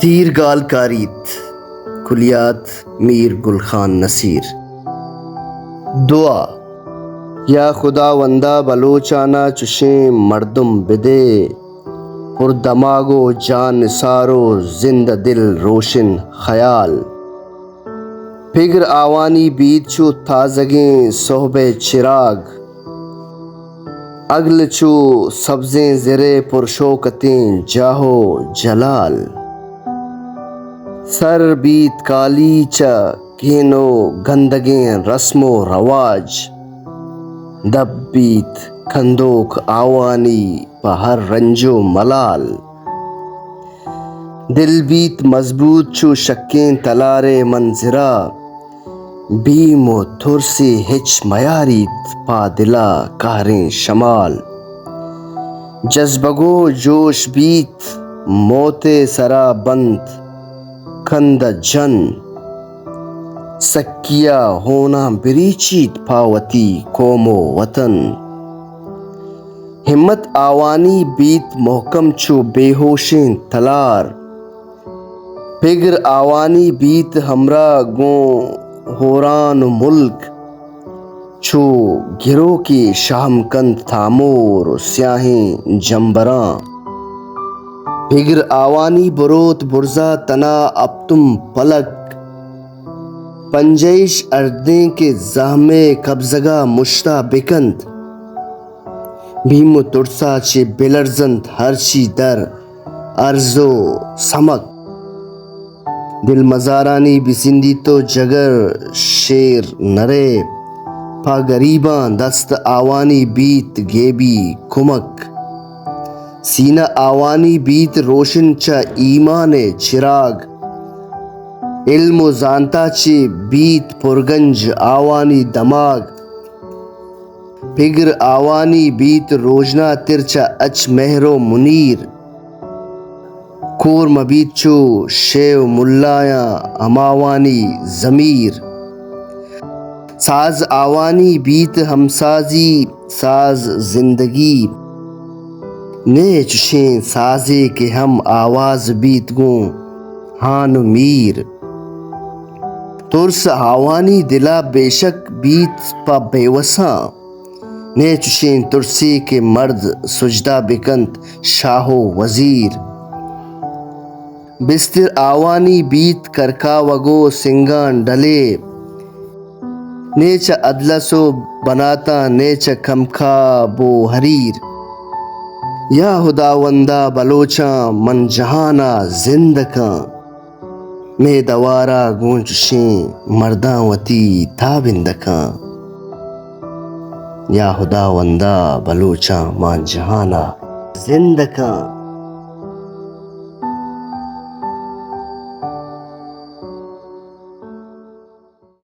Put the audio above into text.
تیر گال کاریت کلیات میر گل خان نصیر. دعا: یا خدا وندہ بلوچانا چشیں مردم بدے، پر دماغ و جان نثار و زندہ دل روشن خیال. پگر آوانی بیت چو تازگیں صحبہ چراغ، اگل چو سبزیں زرے پرشوکتیں جاہ و جلال. سر بیت کالی چا کین و گندگیں رسم و رواج، دب بیت کندوک آوانی پہر رنج و ملال. دل بیت مضبوط چو شکیں تلار منظرہ، بیم و ترسی ہچ میاریت پا دلا کہریں شمال. جذبگو جوش بیت موت سرا بند کند جن، سکیا ہونا بریچیت پاوتی قوم و وطن. ہمت آوانی بیت محکم چو بے ہوشیں تلار، پگر آوانی بیت ہمراہ گوں ہوران و ملک، چو گرو کی شاہم کند تامور سیاہیں جمبراں. پگر آوانی بروت برزا تنا اب تم پلک، پنجیش اردیں کے زہم قبضگا مشتہ بکند. بھیم و ترسا چے بلرزند ہرچی در ارز و سمک. دل مزارانی بسندی تو جگر شیر نرے، پا گریباں دست آوانی بیت گیبی کمک. سینہ آوانی بیت روشن چا ایمان چراغ، علم و زانتا چے بیت پرگنج آوانی دماغ. پگر آوانی بیت روجنا ترچا اچ مہر و منیر، کور مبیت چو شیو ملایاں ہماوانی ضمیر. ساز آوانی بیت ہمسازی ساز زندگی، نئے چشیں سازے کے ہم آواز بیت گوں ہان میر. ترس آوانی دلا بے شک بیت پا بے وساں، نئے چشیں ترسی کے مرد سجدہ بکند شاہ و وزیر. بستر آوانی بیت کرکا وگو سنگان ڈلے، نیچا ادلس و بناتا نیچا کمکا بو حریر. یا خداوندہ بلوچاں من جہانا زندہ کاں، میں دوارا گون چشیں مرداں وتی تابندہ کاں. یا خداوندہ بلوچاں من جہانا زندہ کاں.